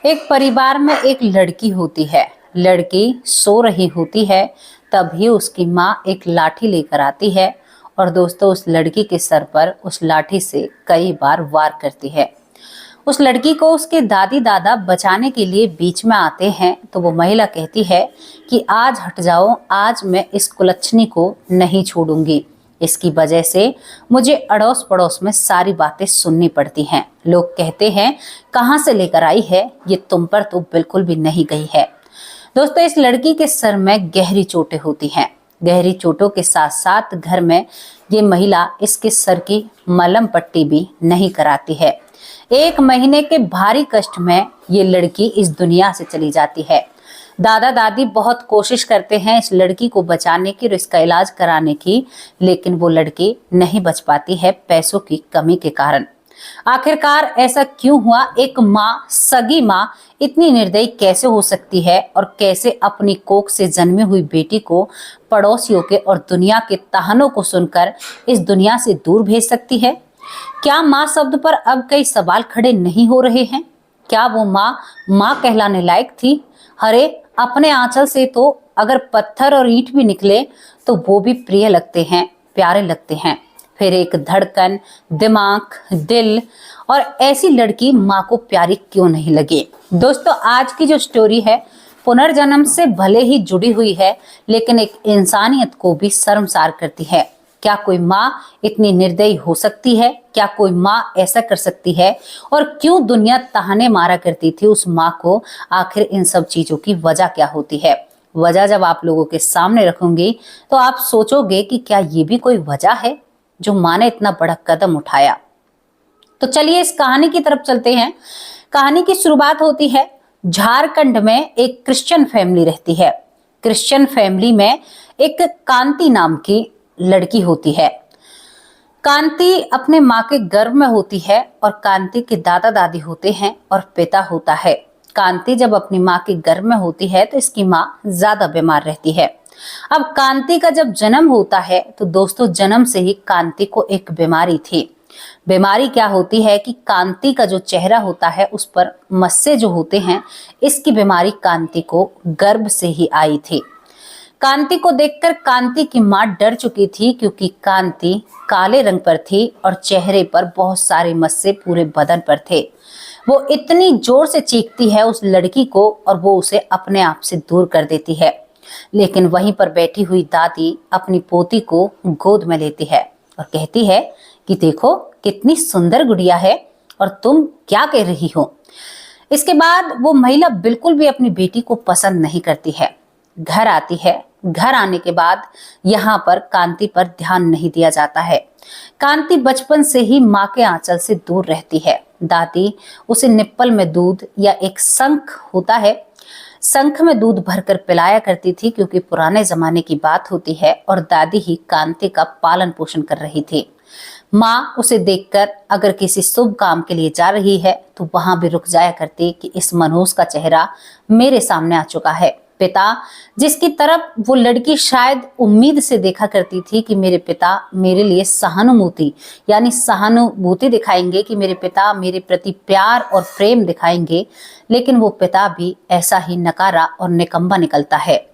एक परिवार में एक लड़की होती है। लड़की सो रही होती है, तभी उसकी माँ एक लाठी लेकर आती है और दोस्तों उस लड़की के सर पर उस लाठी से कई बार वार करती है। उस लड़की को उसके दादी दादा बचाने के लिए बीच में आते हैं तो वो महिला कहती है कि आज हट जाओ, आज मैं इस कुलच्छनी को नहीं छोड़ूंगी। इसकी वजह से मुझे अड़ोस पड़ोस में सारी बातें सुननी पड़ती हैं। लोग कहते हैं कहाँ से लेकर आई है, ये तुम पर तो बिल्कुल भी नहीं गई है। दोस्तों इस लड़की के सर में गहरी चोटें होती हैं। गहरी चोटों के साथ साथ घर में ये महिला इसके सर की मलहम पट्टी भी नहीं कराती है। 1 महीने के भारी कष्ट में ये लड़की इस दुनिया से चली जाती है। दादा दादी बहुत कोशिश करते हैं इस लड़की को बचाने की और इसका इलाज कराने की, लेकिन वो लड़की नहीं बच पाती है पैसों की कमी के कारण। आखिरकार ऐसा क्यों हुआ? एक माँ, सगी माँ इतनी निर्दयी कैसे हो सकती है और कैसे अपनी कोख से जन्मी हुई बेटी को पड़ोसियों के और दुनिया के ताहनों को सुनकर इस दुनिया से दूर भेज सकती है? क्या माँ शब्द पर अब कई सवाल खड़े नहीं हो रहे हैं? क्या वो माँ माँ कहलाने लायक थी? अरे अपने आंचल से तो अगर पत्थर और ईंट भी निकले तो वो भी प्रिय लगते हैं, प्यारे लगते हैं। फिर एक धड़कन, दिमाग, दिल और ऐसी लड़की माँ को प्यारी क्यों नहीं लगे? दोस्तों आज की जो स्टोरी है पुनर्जन्म से भले ही जुड़ी हुई है, लेकिन एक इंसानियत को भी शर्मसार करती है। क्या कोई माँ इतनी निर्दयी हो सकती है? क्या कोई माँ ऐसा कर सकती है? और क्यों दुनिया ताहने मारा करती थी उस माँ को? आखिर इन सब चीजों की वजह क्या होती है? वजह जब आप लोगों के सामने रखूंगी तो आप सोचोगे कि क्या ये भी कोई वजह है जो माँ ने इतना बड़ा कदम उठाया। तो चलिए इस कहानी की तरफ चलते हैं। कहानी की शुरुआत होती है झारखंड में एक क्रिश्चियन फैमिली रहती है। क्रिश्चियन फैमिली में एक कांति नाम की लड़की होती है। कांति अपने माँ के गर्भ में होती है और कांति के दादा दादी होते हैं और पिता होता है। कांति जब अपनी माँ के गर्भ में होती है तो इसकी माँ ज्यादा बीमार रहती है। अब कांति का जब जन्म होता है तो दोस्तों जन्म से ही कांति को एक बीमारी थी। बीमारी क्या होती है कि कांति का जो चेहरा होता है उस पर मस्से जो होते हैं, इसकी बीमारी कांति को गर्भ से ही आई थी। कांति को देखकर कांति की मां डर चुकी थी, क्योंकि कांति काले रंग पर थी और चेहरे पर बहुत सारे मस्से पूरे बदन पर थे। वो इतनी जोर से चीखती है उस लड़की को और वो उसे अपने आप से दूर कर देती है। लेकिन वहीं पर बैठी हुई दादी अपनी पोती को गोद में लेती है और कहती है कि देखो कितनी सुंदर गुड़िया है और तुम क्या कह रही हो। इसके बाद वो महिला बिल्कुल भी अपनी बेटी को पसंद नहीं करती है। घर आती है। घर आने के बाद यहाँ पर कांति पर ध्यान नहीं दिया जाता है। कांति बचपन से ही माँ के आंचल से दूर रहती है। दादी उसे निप्पल में दूध या एक शंख होता है, शंख में दूध भरकर पिलाया करती थी, क्योंकि पुराने जमाने की बात होती है और दादी ही कांति का पालन पोषण कर रही थी। माँ उसे देखकर अगर किसी शुभ काम के लिए जा रही है तो वहां भी रुक जाया करती कि इस मनहूस का चेहरा मेरे सामने आ चुका है। पिता जिसकी तरफ वो लड़की शायद उम्मीद से देखा करती थी कि मेरे पिता मेरे लिए सहानुभूति दिखाएंगे, कि मेरे पिता मेरे प्रति प्यार और प्रेम दिखाएंगे, लेकिन वो पिता भी ऐसा ही नकारा और निकम्मा निकलता है।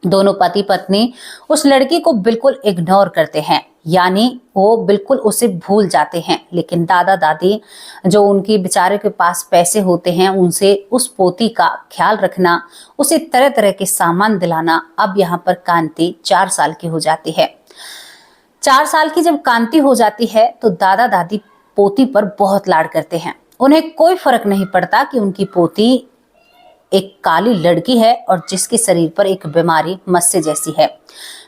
दोनों पति पत्नी उस लड़की को बिल्कुल इग्नोर करते हैं, यानी वो बिल्कुल उसे भूल जाते हैं। लेकिन दादा दादी जो उनकी बेचारे के पास पैसे होते हैं, उनसे उस पोती का ख्याल रखना, उसे तरह तरह के सामान दिलाना। अब यहाँ पर कांति 4 साल की हो जाती है। 4 साल की जब कांति हो जाती है तो दादा दादी पोती पर बहुत लाड करते हैं। उन्हें कोई फर्क नहीं पड़ता कि उनकी पोती एक काली लड़की है और जिसके शरीर पर एक बीमारी मस्से जैसी है।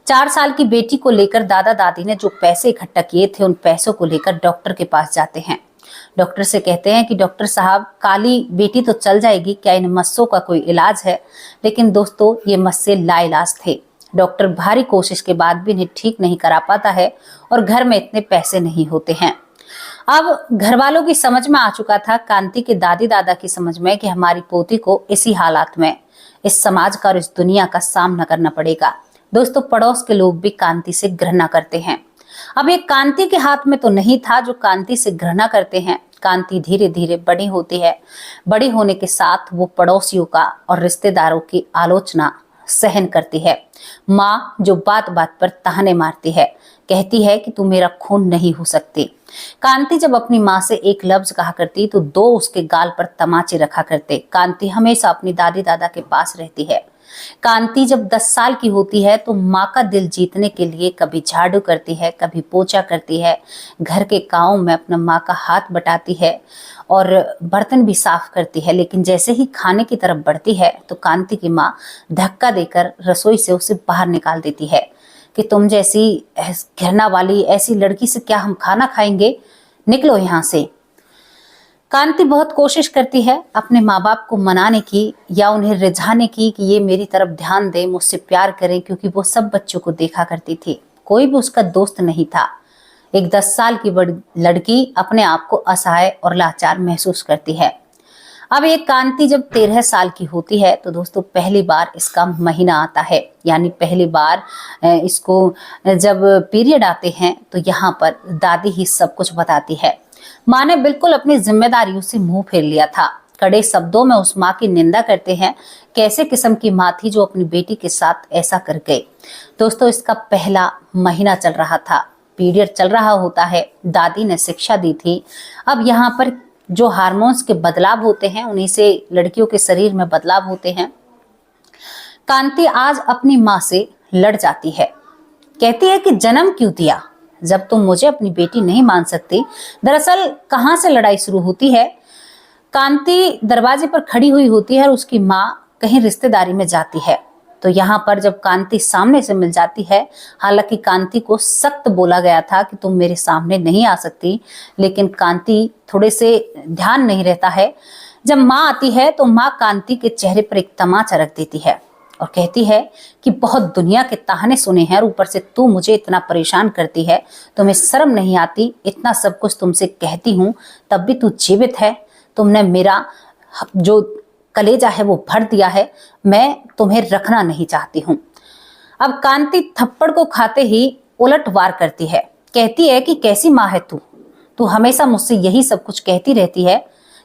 4 साल की बेटी को लेकर दादा दादी ने जो पैसे इकट्ठा किए थे, उन पैसों को लेकर डॉक्टर के पास जाते हैं। डॉक्टर से कहते हैं कि डॉक्टर साहब, काली बेटी तो चल जाएगी, क्या इन मस्सों का कोई इलाज है? लेकिन दोस्तों ये मस्से लाइलाज थे। डॉक्टर भारी कोशिश के बाद भी इन्हें ठीक नहीं करा पाता है और घर में इतने पैसे नहीं होते हैं। अब घर वालों की समझ में आ चुका था, कांति के दादी दादा की समझ में, कि हमारी पोती को इसी हालात में इस समाज का और इस दुनिया का सामना करना पड़ेगा। दोस्तों पड़ोस के लोग भी कांति से घृणा करते हैं। अब ये कांति के हाथ में तो नहीं था जो कांति से घृणा करते हैं, कांति धीरे धीरे बड़ी होती है। बड़ी होने के साथ वो पड़ोसियों का और रिश्तेदारों की आलोचना सहन करती है। माँ जो बात बात पर ताने मारती है, कहती है कि तू मेरा खून नहीं हो सकती। कांति जब अपनी माँ से एक लफ्ज कहा करती तो दो उसके गाल पर तमाचे रखा करते। कांति हमेशा अपनी दादी दादा के पास रहती है। कांति जब 10 साल की होती है तो माँ का दिल जीतने के लिए कभी झाड़ू करती है, कभी पोछा करती है, घर के कामों में अपना माँ का हाथ बटाती है और बर्तन भी साफ करती है। लेकिन जैसे ही खाने की तरफ बढ़ती है तो कांति की माँ धक्का देकर रसोई से उसे बाहर निकाल देती है कि तुम जैसी घृणा वाली ऐसी लड़की से क्या हम खाना खाएंगे, निकलो यहाँ से। कांति बहुत कोशिश करती है अपने माँ बाप को मनाने की या उन्हें रिझाने की कि ये मेरी तरफ ध्यान दें, मुझसे प्यार करें, क्योंकि वो सब बच्चों को देखा करती थी। कोई भी उसका दोस्त नहीं था। एक 10 साल की लड़की अपने आप को असहाय और लाचार महसूस करती है। अब एक कांति जब 13 साल की होती है तो दोस्तों पहली बार इसका महीना आता है, यानी पहली बार इसको जब पीरियड आते हैं तो यहाँ पर दादी ही सब कुछ बताती है। माँ ने बिल्कुल अपनी जिम्मेदारियों से मुंह फेर लिया था। कड़े शब्दों में उस माँ की निंदा करते हैं। कैसे किस्म की माँ थी जो अपनी बेटी के साथ ऐसा कर गई। दोस्तों इसका पहला महीना चल रहा था, पीरियड चल रहा होता है। दादी ने शिक्षा दी थी। अब यहाँ पर जो हार्मोन्स के बदलाव होते हैं उन्हीं से लड़कियों के शरीर में बदलाव होते हैं। कांति आज अपनी माँ से लड़ जाती है। कहती है कि जन्म क्यों दिया जब तुम मुझे अपनी बेटी नहीं मान सकती। दरअसल कहां से लड़ाई शुरू होती है, कांति दरवाजे पर खड़ी हुई होती है और उसकी माँ कहीं रिश्तेदारी में जाती है। तो यहाँ पर जब कांति सामने से मिल जाती है, हालांकि कांति को सख्त बोला गया था कि तुम मेरे सामने नहीं आ सकती, लेकिन कांति थोड़े से ध्यान नहीं रहता है। जब माँ आती है तो माँ कांति के चेहरे पर एक तमाचा रख देती है और कहती है कि बहुत दुनिया के ताहने सुने हैं और ऊपर से तू मुझे इतना परेशान करती है, तुम्हें शर्म नहीं आती। इतना सब कुछ तुमसे कहती हूँ तब भी तू जीवित है। तुमने मेरा जो कलेजा है वो भर दिया है, मैं तुम्हें रखना नहीं चाहती हूँ। अब कांति थप्पड़ को खाते ही उलट वार करती है। कहती है कि कैसी माँ है तू, तू हमेशा मुझसे यही सब कुछ कहती रहती है।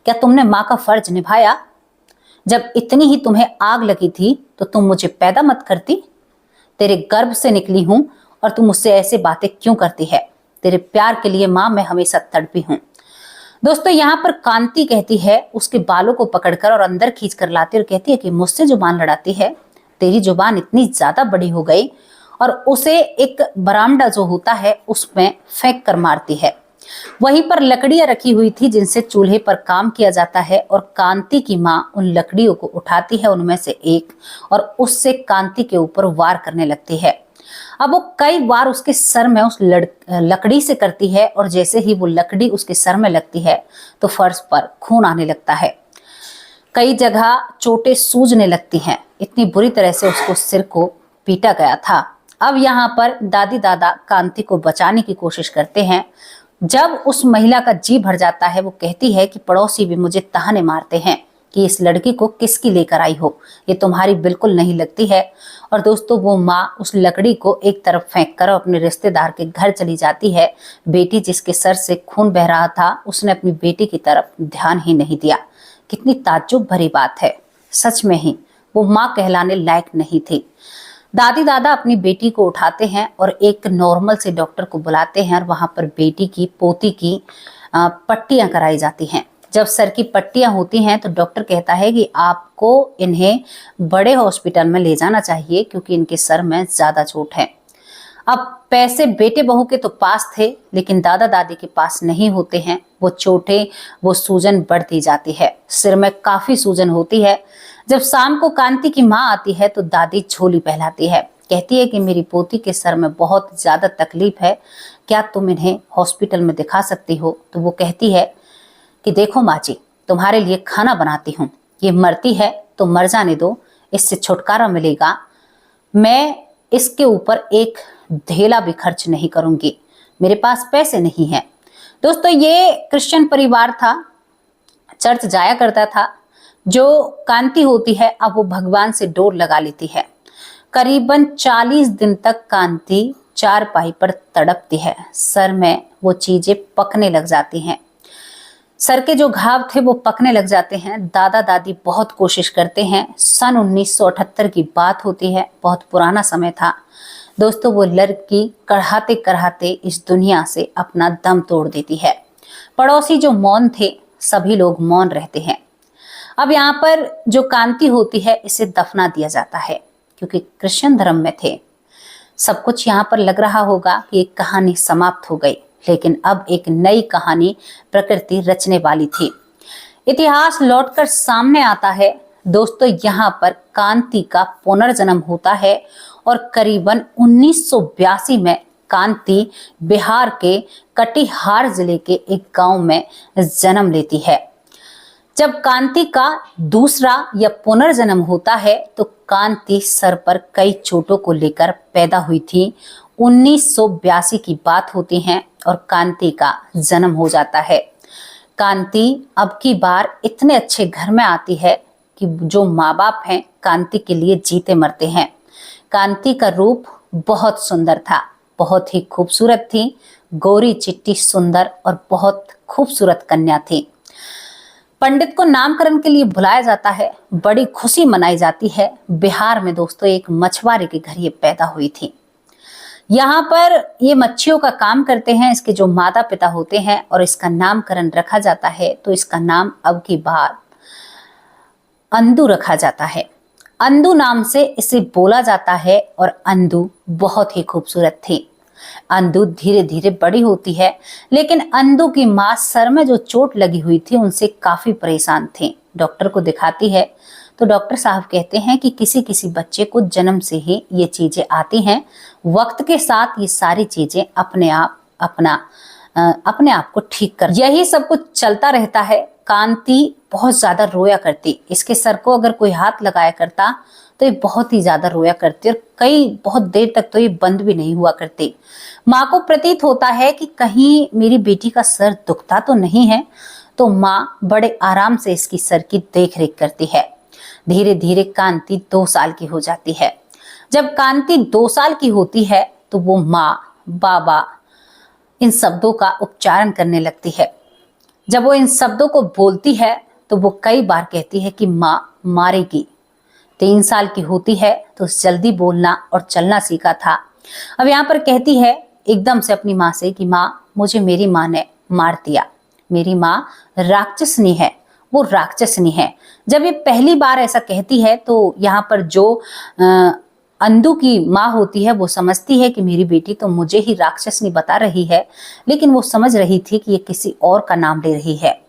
क्या तुमने माँ का फर्ज निभाया? जब इतनी ही तुम्हें आग लगी थी तो तुम मुझे पैदा मत करती। तेरे गर्भ से निकली हूं और तू मुझसे ऐसे बातें क्यों करती है? तेरे प्यार के लिए माँ मैं हमेशा तड़पी हूं। दोस्तों यहाँ पर कांति कहती है, उसके बालों को पकड़कर और अंदर खींच कर लाती और कहती है कि मुझसे जुबान लड़ाती है, तेरी जुबान इतनी ज्यादा बड़ी हो गई, और उसे एक बरामदा जो होता है उसमें फेंक कर मारती है। वहीं पर लकड़ियां रखी हुई थी जिनसे चूल्हे पर काम किया जाता है, और कांति की माँ उन लकड़ियों को उठाती है, उनमें से एक, और उससे कांति के ऊपर वार करने लगती है। अब वो कई बार उसके सर में उस लकड़ी से करती है, और जैसे ही वो लकड़ी उसके सर में लगती है तो फर्श पर खून आने लगता है। कई जगह चोटें सूजने लगती हैं। इतनी बुरी तरह से उसको सिर को पीटा गया था। अब यहाँ पर दादी दादा कांति को बचाने की कोशिश करते हैं। जब उस महिला का जी भर जाता है, वो कहती है कि पड़ोसी भी मुझे ताने मारते हैं कि इस लड़की को किसकी लेकर आई हो, ये तुम्हारी बिल्कुल नहीं लगती है। और दोस्तों वो माँ उस लकड़ी को एक तरफ फेंक कर अपने रिश्तेदार के घर चली जाती है। बेटी जिसके सर से खून बह रहा था, उसने अपनी बेटी की तरफ ध्यान ही नहीं दिया। कितनी ताज्जुब भरी बात है। सच में ही वो माँ कहलाने लायक नहीं थी। दादी दादा अपनी बेटी को उठाते हैं और एक नॉर्मल से डॉक्टर को बुलाते हैं, और वहां पर बेटी की पोती की पट्टियां कराई जाती हैं। जब सर की पट्टियां होती हैं तो डॉक्टर कहता है कि आपको इन्हें बड़े हॉस्पिटल में ले जाना चाहिए क्योंकि इनके सर में ज्यादा चोट है। अब पैसे बेटे बहू के तो पास थे, लेकिन दादा दादी के पास नहीं होते हैं। वो चोटें, वो सूजन बढ़ती जाती है, सिर में काफी सूजन होती है। जब शाम को कांति की माँ आती है तो दादी झोली पहनाती है। कहती है कि मेरी पोती के सर में बहुत ज्यादा तकलीफ है, क्या तुम इन्हें हॉस्पिटल में दिखा सकती हो? तो वो कहती है कि देखो माँ जी, तुम्हारे लिए खाना बनाती हूँ, ये मरती है तो मर जाने दो, इससे छुटकारा मिलेगा। मैं इसके ऊपर एक धेला भी खर्च नहीं करूंगी, मेरे पास पैसे नहीं हैं। दोस्तों ये क्रिश्चियन परिवार था, चर्च जाया करता था। जो कांति होती है अब वो भगवान से डोर लगा लेती है। करीबन 40 दिन तक कांति चारपाई पर तड़पती है। सर में वो चीजें पकने लग जाती हैं। सर के जो घाव थे वो पकने लग जाते हैं। दादा दादी बहुत कोशिश करते हैं। सन 1978 की बात होती है, बहुत पुराना समय था दोस्तों। वो लड़की कढ़ाते कढ़ाते इस दुनिया से अपना दम तोड़ देती है। पड़ोसी जो मौन थे, सभी लोग मौन रहते हैं। अब यहाँ पर जो कांति होती है इसे दफना दिया जाता है, क्योंकि क्रिश्चियन धर्म में थे। सब कुछ यहाँ पर लग रहा होगा कि एक कहानी समाप्त हो गई, लेकिन अब एक नई कहानी प्रकृति रचने वाली थी। इतिहास लौटकर सामने आता है दोस्तों। यहाँ पर कांति का पुनर्जन्म होता है और करीबन 1982 में कांति बिहार के कटिहार जिले के एक गांव में जन्म लेती है। जब कांति का दूसरा या पुनर्जन्म होता है तो कांति सर पर कई चोटों को लेकर पैदा हुई थी। 1982 की बात होती है और कांति का जन्म हो जाता है। कांति अब की बार इतने अच्छे घर में आती है कि जो माँ बाप हैं कांति के लिए जीते मरते हैं। कांति का रूप बहुत सुंदर था, बहुत ही खूबसूरत थी। गोरी चिट्टी सुंदर और बहुत खूबसूरत कन्या थी। पंडित को नामकरण के लिए बुलाया जाता है, बड़ी खुशी मनाई जाती है। बिहार में दोस्तों एक मछुआरे के घर ये पैदा हुई थी। यहाँ पर ये मच्छियों का काम करते हैं इसके जो माता पिता होते हैं, और इसका नामकरण रखा जाता है तो इसका नाम अब की बार अंदू रखा जाता है। अंदू नाम से इसे बोला जाता है और अंदू बहुत ही खूबसूरत थी। अंदू धीरे धीरे बड़ी होती है, लेकिन अंदू की माँ सर में जो चोट लगी हुई थी उनसे काफी परेशान थी। डॉक्टर को दिखाती है तो डॉक्टर साहब कहते हैं कि किसी किसी बच्चे को जन्म से ही ये चीजें आती हैं, वक्त के साथ ये सारी चीजें अपने आप को ठीक कर। यही सब कुछ चलता रहता है। कांति बहुत ज्यादा रोया करती, इसके सर को अगर कोई हाथ लगाया करता तो ये बहुत ही ज्यादा रोया करती और बहुत देर तक तो ये बंद भी नहीं हुआ करती। माँ को प्रतीत होता है कि कहीं मेरी बेटी का सर दुखता तो नहीं है, तो माँ बड़े आराम से इसकी सर की देख रेख करती है। धीरे धीरे कांति 2 साल की हो जाती है। जब कांति 2 साल की होती है तो वो माँ बाबा इन शब्दों का उच्चारण करने लगती है। जब वो इन शब्दों को बोलती है तो वो कई बार कहती है कि माँ मारेगी। 3 साल की होती है तो जल्दी बोलना और चलना सीखा था। अब यहाँ पर कहती है एकदम से अपनी माँ से कि माँ मुझे मेरी माँ ने मार दिया, मेरी माँ राक्षसनी है, वो राक्षसनी है। जब ये पहली बार ऐसा कहती है तो यहाँ पर जो अंदू की माँ होती है वो समझती है कि मेरी बेटी तो मुझे ही राक्षसनी बता रही है, लेकिन वो समझ रही थी कि ये किसी और का नाम ले रही है।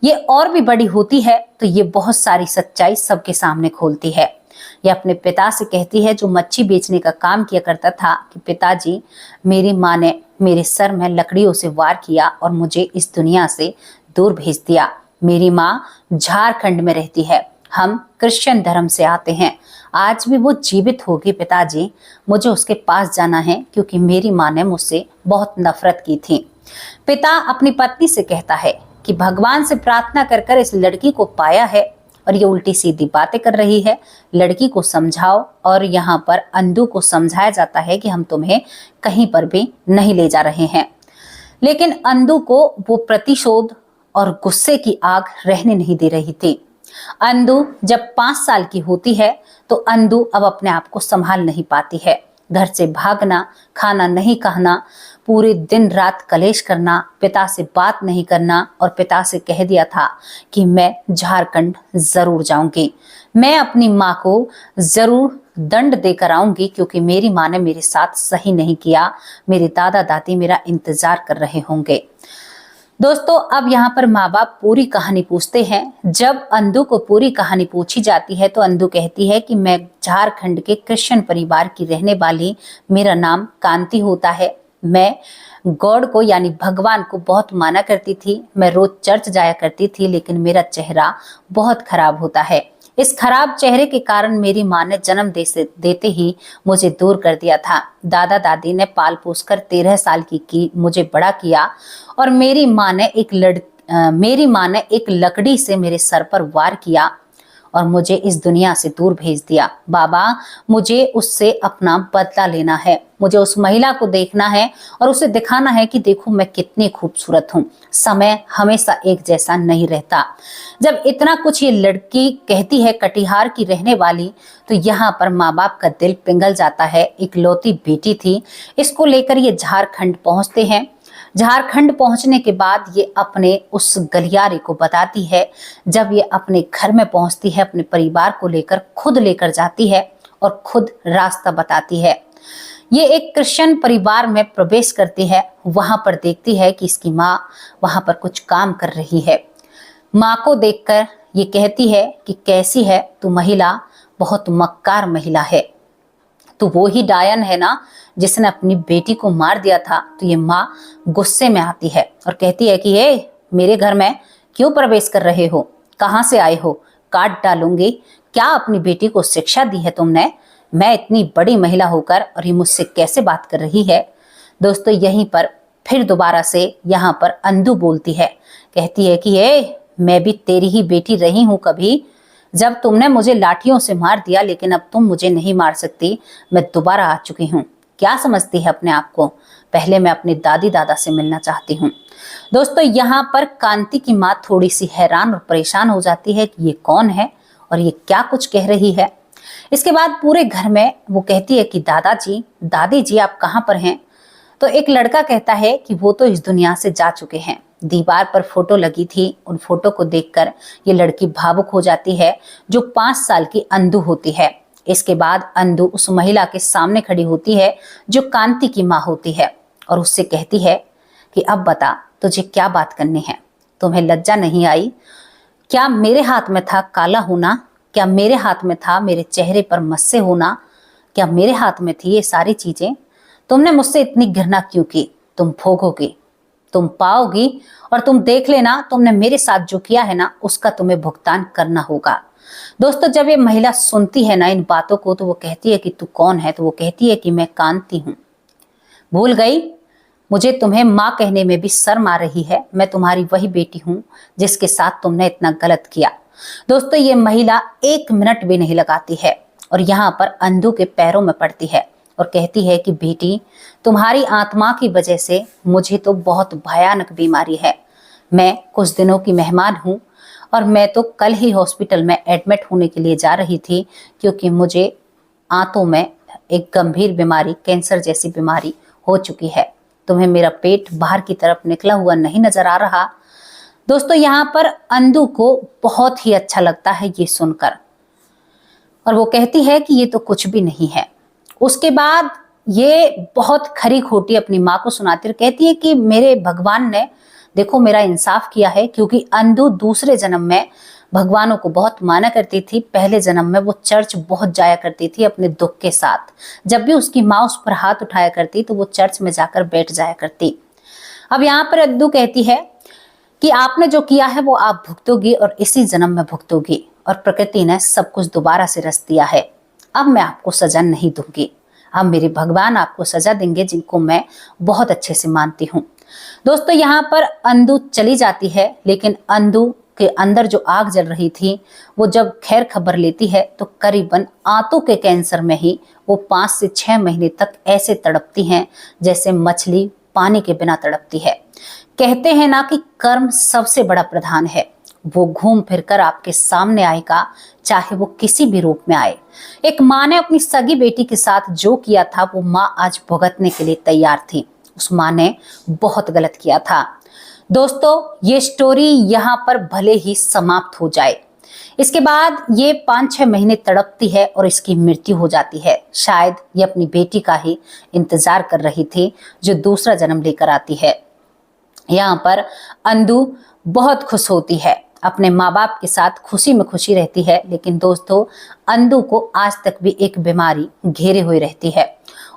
ये और भी बड़ी होती है तो ये बहुत सारी सच्चाई सबके सामने खोलती है। ये अपने पिता से कहती है जो मच्छी बेचने का काम किया करता था कि पिताजी मेरी माँ ने मेरे सर में लकड़ियों से वार किया और मुझे इस दुनिया से दूर भेज दिया। मेरी माँ झारखंड में रहती है, हम क्रिश्चियन धर्म से आते हैं। आज भी वो जीवित होगी पिताजी, मुझे उसके पास जाना है क्योंकि मेरी माँ ने मुझसे बहुत नफरत की थी। पिता अपनी पत्नी से कहता है कि भगवान से प्रार्थना कर कर इस लड़की को पाया है और ये उल्टी सीधी बातें कर रही है, लड़की को समझाओ। और यहाँ पर अंदू को समझाया जाता है कि हम तुम्हें कहीं पर भी नहीं ले जा रहे हैं, लेकिन अंदू को वो प्रतिशोध और गुस्से की आग रहने नहीं दे रही थी। अंदू जब 5 साल की होती है तो अंदू अब अपने आप को संभाल नहीं पाती है। घर से भागना, खाना नहीं कहना, पूरे दिन रात कलेश करना, पिता से बात नहीं करना, और पिता से कह दिया था कि मैं झारखंड जरूर जाऊंगी, मैं अपनी माँ को जरूर दंड देकर आऊंगी क्योंकि मेरी माँ ने मेरे साथ सही नहीं किया, मेरे दादा दादी मेरा इंतजार कर रहे होंगे। दोस्तों अब यहाँ पर माँ बाप पूरी कहानी पूछते हैं। जब अंदू को पूरी कहानी पूछी जाती है तो अंदू कहती है कि मैं झारखंड के क्रिश्चियन परिवार की रहने वाली, मेरा नाम कांति होता है। मैं गॉड को यानी भगवान को बहुत माना करती थी, मैं रोज चर्च जाया करती थी, लेकिन मेरा चेहरा बहुत खराब होता है। इस खराब चेहरे के कारण मेरी माँ ने जन्म देते ही मुझे दूर कर दिया था। दादा दादी ने पाल पोस कर 13 साल की मुझे बड़ा किया और मेरी माँ ने एक लकड़ी से मेरे सर पर वार किया और मुझे इस दुनिया से दूर भेज दिया। बाबा, मुझे उससे अपना बदला लेना है, मुझे उस महिला को देखना है और उसे दिखाना है कि देखो मैं कितनी खूबसूरत हूँ। समय हमेशा एक जैसा नहीं रहता। जब इतना कुछ ये लड़की कहती है, कटिहार की रहने वाली, तो यहाँ पर माँ बाप का दिल पिघल जाता है। इकलौती बेटी थी, इसको लेकर ये झारखंड पहुंचते हैं। झारखंड पहुंचने के बाद ये अपने उस गलियारे को बताती है। जब ये अपने घर में पहुंचती है, अपने परिवार को लेकर खुद लेकर जाती है और खुद रास्ता बताती है। ये एक क्रिश्चियन परिवार में प्रवेश करती है। वहां पर देखती है कि इसकी माँ वहां पर कुछ काम कर रही है। माँ को देखकर ये कहती है कि कैसी है तू महिला, बहुत मक्कार महिला है, तो वो ही डायन है ना जिसने अपनी बेटी को मार दिया था। तो ये माँ गुस्से में आती है और कहती है कि हे, मेरे घर में क्यों प्रवेश कर रहे हो, कहाँ से आए हो, काट डालूंगी। क्या अपनी बेटी को शिक्षा दी है तुमने? मैं इतनी बड़ी महिला होकर और ये मुझसे कैसे बात कर रही है। दोस्तों यहीं पर फिर दोबारा से यहाँ पर अंधु बोलती है, कहती है कि हे, मैं भी तेरी ही बेटी रही हूँ कभी, जब तुमने मुझे लाठियों से मार दिया, लेकिन अब तुम मुझे नहीं मार सकती, मैं दोबारा आ चुकी हूँ। क्या समझती है अपने आप को? पहले मैं अपने दादी दादा से मिलना चाहती हूँ। दोस्तों यहाँ पर कांति की माँ थोड़ी सी हैरान और परेशान हो जाती है कि ये कौन है और ये क्या कुछ कह रही है। इसके बाद पूरे घर में वो कहती है कि दादाजी, दादी जी आप कहाँ पर हैं? तो एक लड़का कहता है कि वो तो इस दुनिया से जा चुके हैं। दीवार पर फोटो लगी थी, उन फोटो को देखकर ये लड़की भावुक हो जाती है, जो 5 साल की अंधु होती है। इसके बाद अंधु उस महिला के सामने खड़ी होती है जो कांति की माँ होती है और उससे कहती है कि अब बता तुझे क्या बात करनी है, तुम्हें लज्जा नहीं आई? क्या मेरे हाथ में था काला होना? क्या मेरे हाथ में था मेरे चेहरे पर मस्से होना? क्या मेरे हाथ में थी ये सारी चीजें? तुमने मुझसे इतनी घृणा क्यों की? तुम भोगोगी, तुम पाओगी और तुम देख लेना, तुमने मेरे साथ जो किया है ना उसका तुम्हें भुगतान करना होगा। दोस्तों जब ये महिला सुनती है ना इन बातों को, तो वो कहती है कि तू कौन है? तो वो कहती है कि मैं कांति हूँ। भूल गई? मुझे तुम्हें माँ कहने में भी शर्म आ रही है। मैं तुम्हारी वही बेटी हूँ जिसके साथ तुमने इतना गलत किया। दोस्तों ये महिला 1 मिनट भी नहीं लगाती है और यहाँ पर अंधु के पैरों में पड़ती है और कहती है कि बेटी, तुम्हारी आत्मा की वजह से मुझे तो बहुत भयानक बीमारी है। मैं कुछ दिनों की मेहमान हूँ और मैं तो कल ही हॉस्पिटल में एडमिट होने के लिए जा रही थी, क्योंकि मुझे आंतों में एक गंभीर बीमारी, कैंसर जैसी बीमारी हो चुकी है। तुम्हें मेरा पेट बाहर की तरफ निकला हुआ नहीं नजर आ रहा? दोस्तों यहाँ पर अंधु को बहुत ही अच्छा लगता है ये सुनकर और वो कहती है कि ये तो कुछ भी नहीं है। उसके बाद ये बहुत खरी खोटी अपनी माँ को सुनाती और कहती है कि मेरे भगवान ने देखो मेरा इंसाफ किया है, क्योंकि अंधु दूसरे जन्म में भगवानों को बहुत माना करती थी। पहले जन्म में वो चर्च बहुत जाया करती थी अपने दुख के साथ। जब भी उसकी माँ उस पर हाथ उठाया करती तो वो चर्च में जाकर बैठ जाया करती। अब यहाँ पर अंधु कहती है कि आपने जो किया है वो आप भुगतोगी और इसी जन्म में भुगतोगी, और प्रकृति ने सब कुछ दोबारा से रच दिया है। अब मैं आपको सजा नहीं दूंगी, अब मेरे भगवान आपको सजा देंगे, जिनको मैं बहुत अच्छे से मानती हूँ। दोस्तों यहाँ पर अंधु चली जाती है, लेकिन अंधु के अंदर जो आग जल रही थी वो जब खैर खबर लेती है तो करीबन आंतों के कैंसर में ही वो 5 से 6 महीने तक ऐसे तड़पती हैं जैसे मछली पानी के बिना तड़पती है। कहते हैं ना कि कर्म सबसे बड़ा प्रधान है, वो घूम फिरकर आपके सामने आएगा, चाहे वो किसी भी रूप में आए। एक माँ ने अपनी सगी बेटी के साथ जो किया था वो माँ आज भुगतने के लिए तैयार थी। उस माँ ने बहुत गलत किया था। दोस्तों ये स्टोरी यहाँ पर भले ही समाप्त हो जाए, इसके बाद ये 5-6 महीने तड़पती है और इसकी मृत्यु हो जाती है। शायद ये अपनी बेटी का ही इंतजार कर रही थी जो दूसरा जन्म लेकर आती है। यहाँ पर अंधु बहुत खुश होती है, अपने माँ बाप के साथ खुशी में खुशी रहती है। लेकिन दोस्तों अंधु को आज तक भी एक बीमारी घेरे हुए रहती है।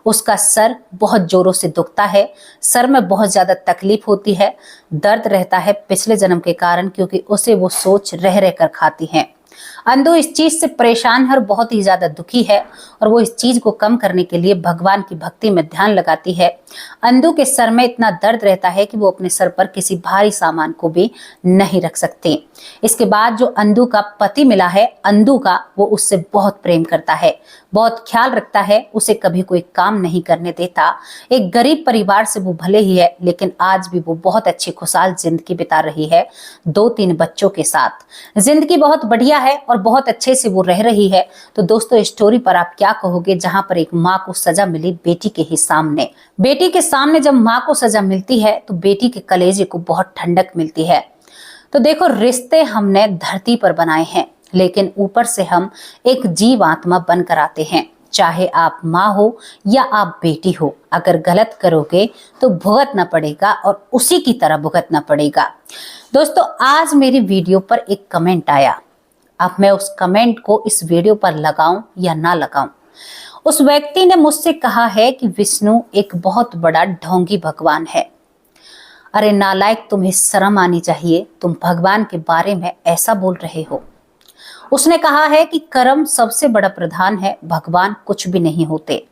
उसका सर बहुत जोरों से दुखता है, सर में बहुत ज्यादा तकलीफ होती है, दर्द रहता है पिछले जन्म के कारण, क्योंकि उसे वो सोच रह रहकर खाती है। अंधु इस चीज से परेशान है और बहुत ही ज्यादा दुखी है और वो इस चीज को कम करने के लिए भगवान की भक्ति में ध्यान लगाती है। अंधु के सर में इतना दर्द रहता है कि वो अपने सर पर किसी भारी सामान को भी नहीं रख सकते। इसके बाद जो अंधु का पति मिला है, अंधु का, वो उससे बहुत प्रेम करता है, बहुत ख्याल रखता है, उसे कभी कोई काम नहीं करने देता। एक गरीब परिवार से वो भले ही है, लेकिन आज भी वो बहुत अच्छी खुशहाल जिंदगी बिता रही है 2-3 बच्चों के साथ। जिंदगी बहुत बढ़िया है और बहुत अच्छे से वो रह रही है। तो दोस्तों, इस स्टोरी पर आप क्या कहोगे, जहां पर एक माँ को सजा मिली बेटी के ही सामने। बेटी के सामने जब माँ को सजा मिलती है तो बेटी के कलेजे को बहुत ठंडक मिलती है। तो देखो, रिश्ते हमने धरती पर बनाए हैं, लेकिन ऊपर से हम एक जीव आत्मा बनकर आते हैं। चाहे आप माँ हो या आप बेटी हो, अगर गलत करोगे तो भुगतना पड़ेगा और उसी की तरह भुगतना पड़ेगा। दोस्तों, आज मेरी वीडियो पर एक कमेंट आया। अब मैं उस कमेंट को इस वीडियो पर लगाऊं या ना लगाऊं। उस व्यक्ति ने मुझसे कहा है कि विष्णु एक बहुत बड़ा ढोंगी भगवान है। अरे नालायक, तुम्हें शर्म आनी चाहिए, तुम भगवान के बारे में ऐसा बोल रहे हो। उसने कहा है कि कर्म सबसे बड़ा प्रधान है, भगवान कुछ भी नहीं होते।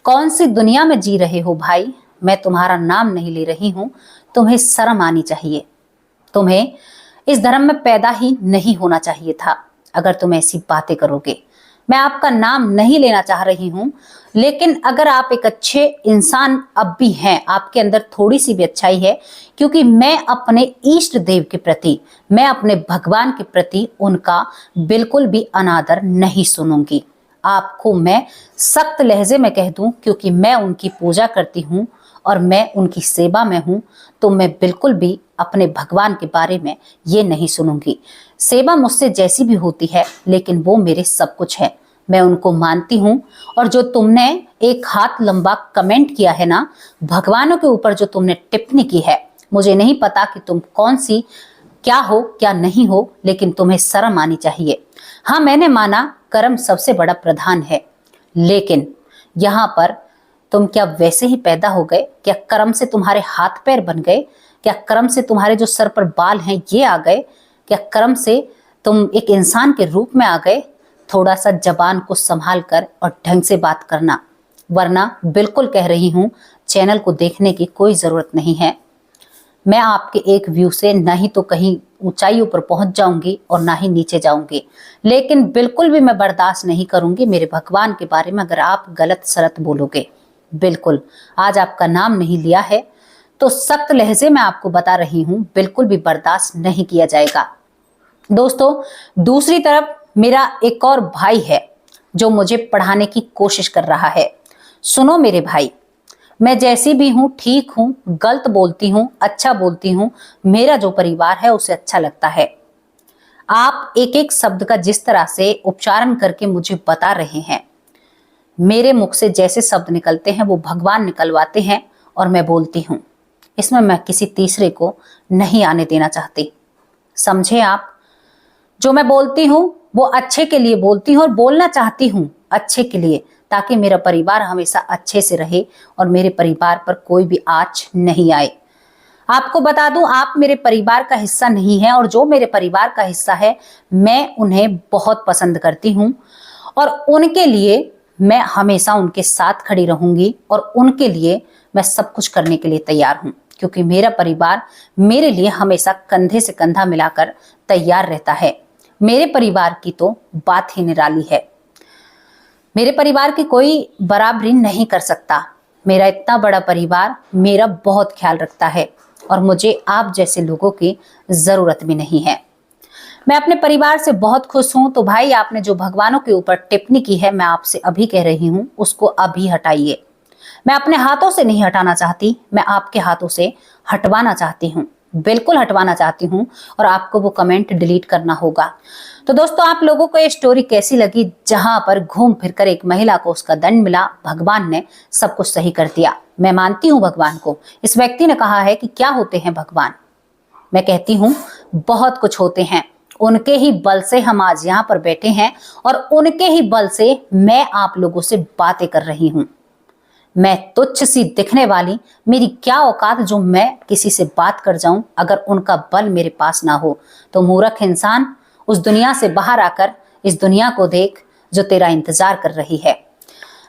कौन सी दुनिया में जी रहे हो भाई? मैं तुम्हारा नाम नहीं ले रही हूं, तुम्हें शर्म आनी चाहिए। तुम्हें इस धर्म में पैदा ही नहीं होना चाहिए था अगर तुम ऐसी बातें करोगे। मैं आपका नाम नहीं लेना चाह रही हूं, लेकिन अगर आप एक अच्छे इंसान अब भी हैं, आपके अंदर थोड़ी सी भी अच्छाई है, क्योंकि मैं अपने इष्ट देव के प्रति, मैं अपने भगवान के प्रति उनका बिल्कुल भी अनादर नहीं सुनूंगी। आपको मैं सख्त लहजे में कह दूं, क्योंकि मैं उनकी पूजा करती हूं और मैं उनकी सेवा में हूं, तो मैं बिल्कुल भी अपने भगवान के बारे में ये नहीं सुनूंगी। सेवा मुझसे जैसी भी होती है, लेकिन वो मेरे सब कुछ है, मैं उनको मानती हूं। और जो तुमने एक हाथ लंबा कमेंट किया है ना, भगवानों के ऊपर जो तुमने टिप्पणी की है, मुझे नहीं पता कि तुम कौन सी क्या हो क्या नहीं हो, लेकिन तुम्हें शर्म आनी चाहिए। हाँ, मैंने माना कर्म सबसे बड़ा प्रधान है, लेकिन यहाँ पर तुम क्या वैसे ही पैदा हो गए? क्या कर्म से तुम्हारे हाथ पैर बन गए? क्या कर्म से तुम्हारे जो सर पर बाल हैं ये आ गए? क्या कर्म से तुम एक इंसान के रूप में आ गए? थोड़ा सा जबान को संभाल कर और ढंग से बात करना, वरना बिल्कुल कह रही हूं, चैनल को देखने की कोई जरूरत नहीं है। मैं आपके एक व्यू से ना ही तो कहीं ऊंचाइयों पर पहुंच जाऊंगी और ना ही नीचे जाऊंगी, लेकिन बिल्कुल भी मैं बर्दाश्त नहीं करूंगी मेरे भगवान के बारे में अगर आप गलत सलत बोलोगे। बिल्कुल, आज आपका नाम नहीं लिया है तो सख्त लहजे में आपको बता रही हूं, बिल्कुल भी बर्दाश्त नहीं किया जाएगा। दोस्तों, दूसरी तरफ मेरा एक और भाई है जो मुझे पढ़ाने की कोशिश कर रहा है। सुनो मेरे भाई, मैं जैसी भी हूं ठीक हूं, गलत बोलती हूं, अच्छा बोलती हूं, मेरा जो परिवार है उसे अच्छा लगता है। आप एक एक शब्द का जिस तरह से उच्चारण करके मुझे बता रहे हैं, मेरे मुख से जैसे शब्द निकलते हैं वो भगवान निकलवाते हैं और मैं बोलती हूं। इसमें मैं किसी तीसरे को नहीं आने देना चाहती, समझे आप? जो मैं बोलती हूं वो अच्छे के लिए बोलती हूं और बोलना चाहती हूं अच्छे के लिए, ताकि मेरा परिवार हमेशा अच्छे से रहे और मेरे परिवार पर कोई भी आँच नहीं आए। आपको बता दूं, आप मेरे परिवार का हिस्सा नहीं है और जो मेरे परिवार का हिस्सा है मैं उन्हें बहुत पसंद करती हूं और उनके लिए मैं हमेशा उनके साथ खड़ी रहूंगी और उनके लिए मैं सब कुछ करने के लिए तैयार हूं, क्योंकि मेरा परिवार मेरे लिए हमेशा कंधे से कंधा मिलाकर तैयार रहता है। मेरे परिवार की तो बात ही निराली है, मेरे परिवार की कोई बराबरी नहीं कर सकता। मेरा इतना बड़ा परिवार मेरा बहुत ख्याल रखता है और मुझे आप जैसे लोगों की जरूरत भी नहीं है। मैं अपने परिवार से बहुत खुश हूं। तो भाई, आपने जो भगवानों के ऊपर टिप्पणी की है, मैं आपसे अभी कह रही हूं, उसको अभी हटाइए। मैं अपने हाथों से नहीं हटाना चाहती, मैं आपके हाथों से हटवाना चाहती हूँ, बिल्कुल हटवाना चाहती हूँ और आपको वो कमेंट डिलीट करना होगा। तो दोस्तों, आप लोगों को ये स्टोरी कैसी लगी, जहां पर घूम फिरकर एक महिला को उसका दंड मिला, भगवान ने सब कुछ सही कर दिया। मैं मानती हूँ भगवान को। इस व्यक्ति ने कहा है कि क्या होते हैं भगवान? मैं कहती हूँ बहुत कुछ होते हैं। उनके ही बल से हम आज यहाँ पर बैठे हैं और उनके ही बल से मैं आप लोगों से बातें कर रही हूँ। मैं तुच्छ सी दिखने वाली, मेरी क्या औकात जो मैं किसी से बात कर जाऊं, अगर उनका बल मेरे पास ना हो तो मूर्ख इंसान, उस दुनिया से बाहर आकर इस दुनिया को देख जो तेरा इंतजार कर रही है।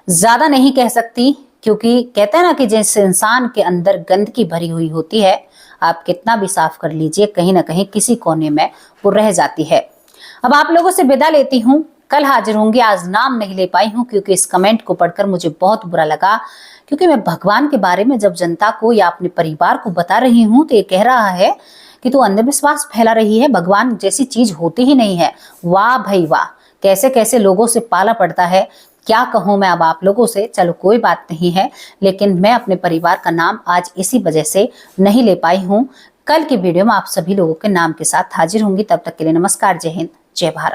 ज्यादा नहीं कह सकती, क्योंकि कहते हैं ना कि जिस इंसान के अंदर गंदगी भरी हुई होती है, आप कितना भी साफ कर लीजिए, कहीं ना कहीं किसी कोने में वो रह जाती है। अब आप लोगों से विदा लेती हूँ, कल हाजिर होंगी। आज नाम नहीं ले पाई हूँ क्योंकि इस कमेंट को पढ़कर मुझे बहुत बुरा लगा, क्योंकि मैं भगवान के बारे में जब जनता को या अपने परिवार को बता रही हूँ तो ये कह रहा है कि तू अंधविश्वास फैला रही है, भगवान जैसी चीज होती ही नहीं है। वाह भाई वाह, कैसे कैसे लोगों से पाला पड़ता है। क्या कहूं मैं अब आप लोगों से। चलो कोई बात नहीं है, लेकिन मैं अपने परिवार का नाम आज इसी वजह से नहीं ले पाई हूं। कल की वीडियो में आप सभी लोगों के नाम के साथ हाजिर होंगी। तब तक के लिए नमस्कार, जय हिंद, जय भारत।